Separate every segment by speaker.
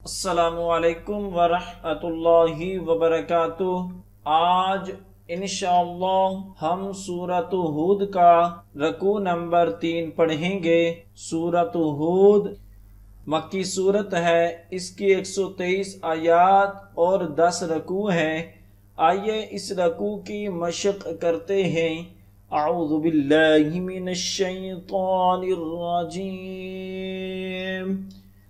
Speaker 1: अस्सलामुअलैकुम वरहमतुल्लाहि वबरकातुह। आज इंशाअल्लाह हम सूरत हूद का रकू नंबर 3 पढ़ेंगे। सूरत हूद मक्की सूरत है। इसकी 123 आयात और 10 रकू हैं। आइए इस रकू की मशक करते हैं। अऊज़ु बिल्लाहि मिनश शैतानिर रजीम।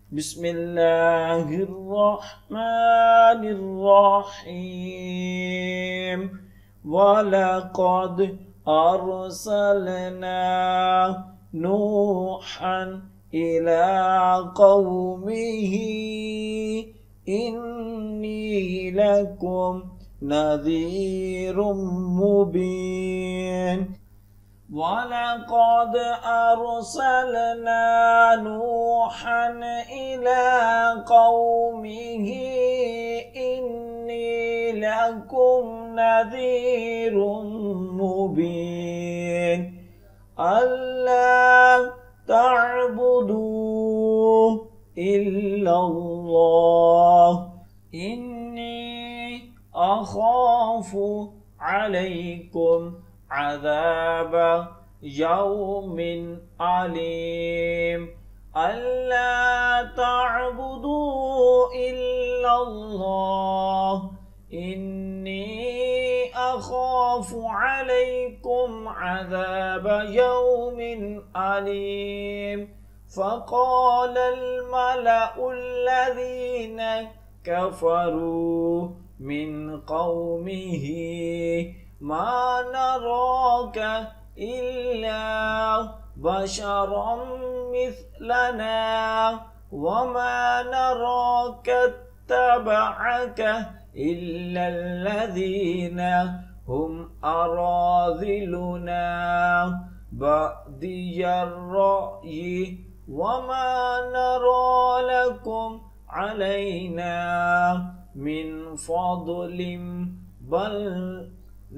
Speaker 1: बिस्मिल्लाहिर्रहमानिर्रहीम। वलक़द अरसलना नूहन इला क़ौमिही इन्नी लकुम नज़ीरुम मुबीन। वलक़द अरसलना नूहन इला क़ौमिही इन्नी लकुम नज़ीरुम मुबीन। अल्ला तअबुदू इल्लल्लाह इन्नी अख़ाफ़ु अलैकुम अज़ाब यौमिन अलीम। अल्ला तअबुदू इल्लल्लाह इन्नी अख़ाफ़ु अलैकुम अज़ाब यौमिन अलीम। फ़क़ालल मलअुल्लज़ीन कफ़रू मिन क़ौमिही मा नराक इल्ला बशरम मिस्लना वमा नराक इत्तबअक इल्ला अल्लज़ीन हुम अराज़िलुना बअदियर रअयि वमा नरा लकुम अलैना मिन फ़द्लिन बल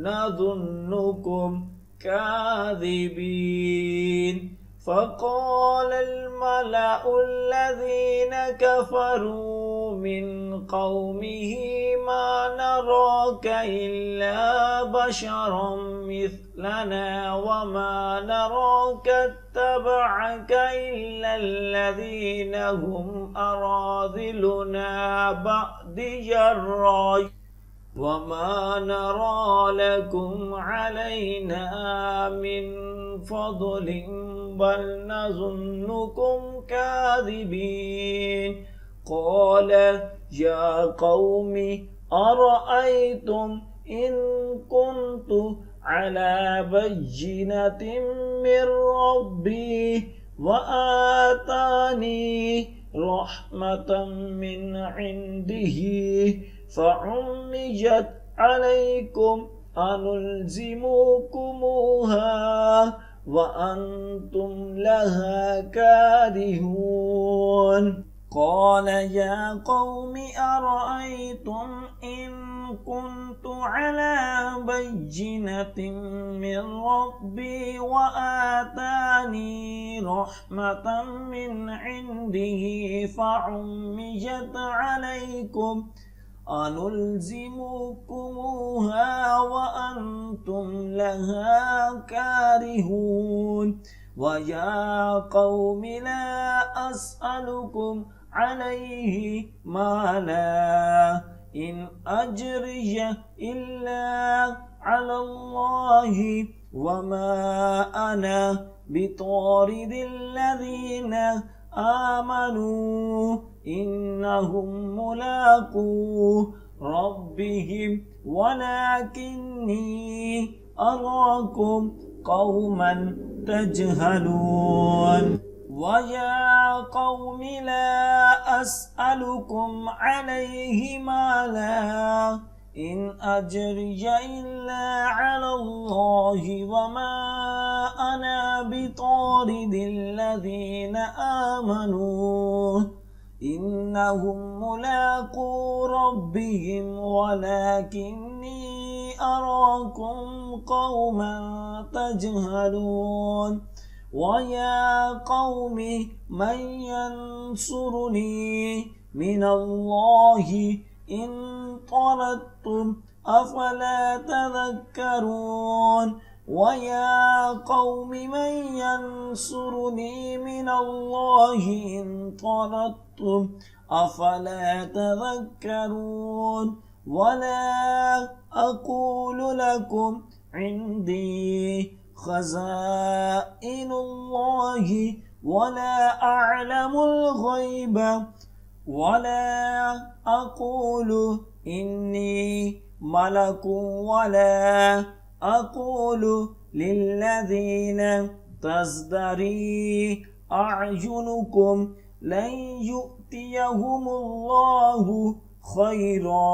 Speaker 1: नज़ुन्नुकुम काज़िबीन। फ़क़ालल मलअुल्लज़ीन कफ़रू मिन क़ौमिही मा नराक इल्ला बशरम मिस्लना वमा नराक इत्तबअक इल्ला अल्लज़ीन हुम अराज़िलुना बअदियर रअयि वमा नरा लकुम अलैना मिन फ़द्लिन बल नज़ुन्नुकुम काज़िबीन। क़ाल या क़ौमि अरअय्तुम इन कुन्तु अला बय्यिनतिन मिर रब्बी व आतानी रहमतन मिन इंदिही फ़उम्मियत अलैकुम अनुल्ज़िमुकुमुहा व अंतुम लहा कारिहून। क़ाल या क़ौमि अरअय्तुम इन कुन्तु अला बय्यिनतिन मिर रब्बी व आतानी रहमतन मिन इंदिही फ़उम्मियत अलैकुम अनुल्ज़िमुकुमुहा व अंतुम लहा कारिहून। व या क़ौमि ला अस्अलुकुम अलैहि माला इन अज्रिय इल्ला अलल्लाहि व मा अना बितारिदिल लज़ीन आमनू इन्नहुम मुलाक़ू रब्बिहिम वलाकिन्नी अराकुम क़ौमन तजहलून। व या क़ौमि ला अस्अलुकुम अलैहि माला इन अज्रिय इल्ला अलल्लाहि व मा अना बितारिदिल लज़ीन आमनू इन्नहुम मुलाक़ू रब्बिहिम वलाकिन्नी अराकुम क़ौमन तजहलून। वया क़ौमि मन यंसुरुनी मिनल्लाहि इन तरद्तुम अफला तज़क्करून वया कौमि मन यंसुरुनी मिनल्लाहि इन तरद्तुम अफला तज़क्करून वला अक़ूलु लकुम इंदी खज़ाइनुल्लाहि वला अअलमुल गैब वला अक़ूलु इन्नी मलकु वला अक़ूलु लिल्लज़ीना तज़दरी अअयुनुकुम लन यु'तियहुमुल्लाहु खैरा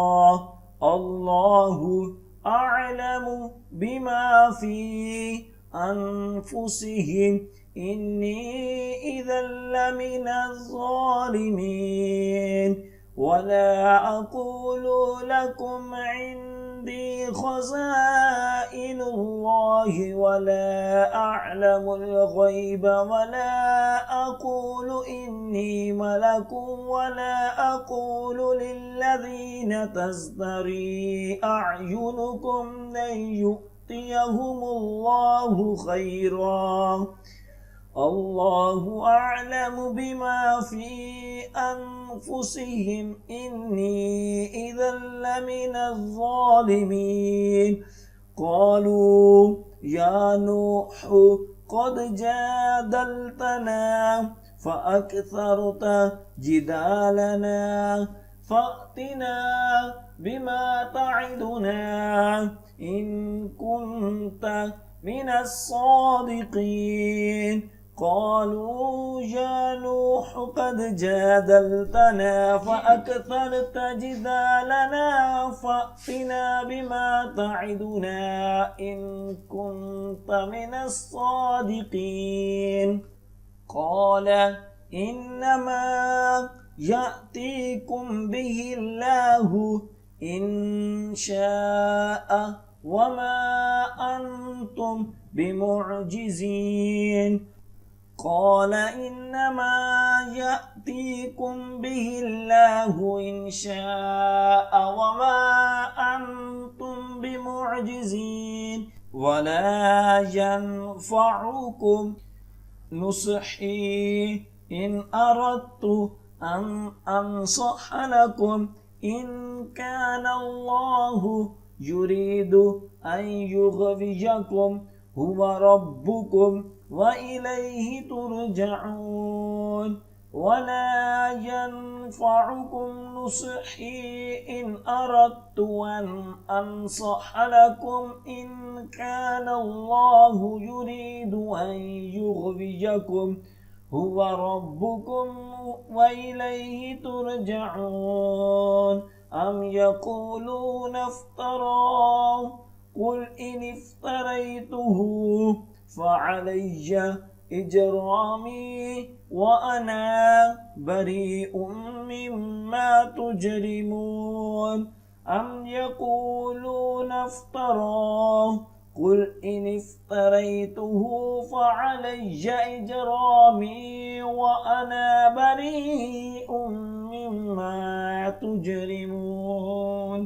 Speaker 1: अल्लाहु अअलमु बिमा फी अनफुसिहिम इन्नी इज़न लमिनज़्ज़ालिमीन वला अक़ूलु लकुम इंदी खज़ाइनुल्लाहि वला अअलमुल गैब वला अक़ूलु इन्नी मलकु वला अक़ूलु लिल्लज़ीना तज़दरी अअयुनुकुम लन यु'तियहुमुल्लाहु खैरा अल्लाहु अअलमु बिमा फी अनफुसिहिम इन्नी इज़न लमिनज़्ज़ालिमीन क़ालू या नूह क़द जादलतना फ़अक्थरत जिदालना फ़अतिना बिमा तइदुना इन कुन्त मिनस्सादिक़ीन قالوا يا نوح قد جادلتنا فأكثرت جدالنا فأتنا بما تعدنا إن كنت من الصادقين قال إنما يأتيكم به الله إن شاء وما أنتم بمعجزين قال إنما يأتيكم به الله إن شاء وما أنتم بمعجزين ولا ينفعكم نصحي إن أردت أن أنصح لكم إن كان الله يريد أن يغويكم هو ربكم وإليه ترجعون ولا ينفعكم نصحي إن أردت أن أنصح لكم إن كان الله يريد أن يغويكم هو ربكم وإليه ترجعون أم يقولون افتراه قل إن افتريته فعلي إجرامي وأنا بريء مما تجرمون أم يقولون افتراه قل إن افتريته فعلي إجرامي وأنا بريء مما تجرمون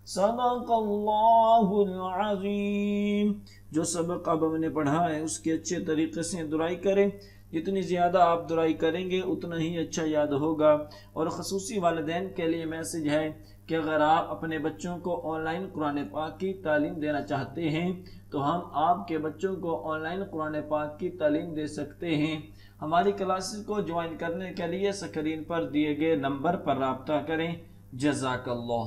Speaker 1: सदक़ल्लाहुल अज़ीम। जो सबक अब हमने पढ़ा है उसके अच्छे तरीके से दुआई करें। जितनी ज़्यादा आप दुआई करेंगे उतना ही अच्छा याद होगा। और ख़ुसूसी वालिदैन के लिए मैसेज है कि अगर आप अपने बच्चों को ऑनलाइन कुरान पाक की तालीम देना चाहते हैं तो हम आपके बच्चों को ऑनलाइन कुरान पाक की तालीम दे सकते हैं। हमारी क्लासेस को ज्वाइन करने के लिए स्क्रीन पर दिए गए नंबर पर राब्ता करें। जज़ाकल्लाह।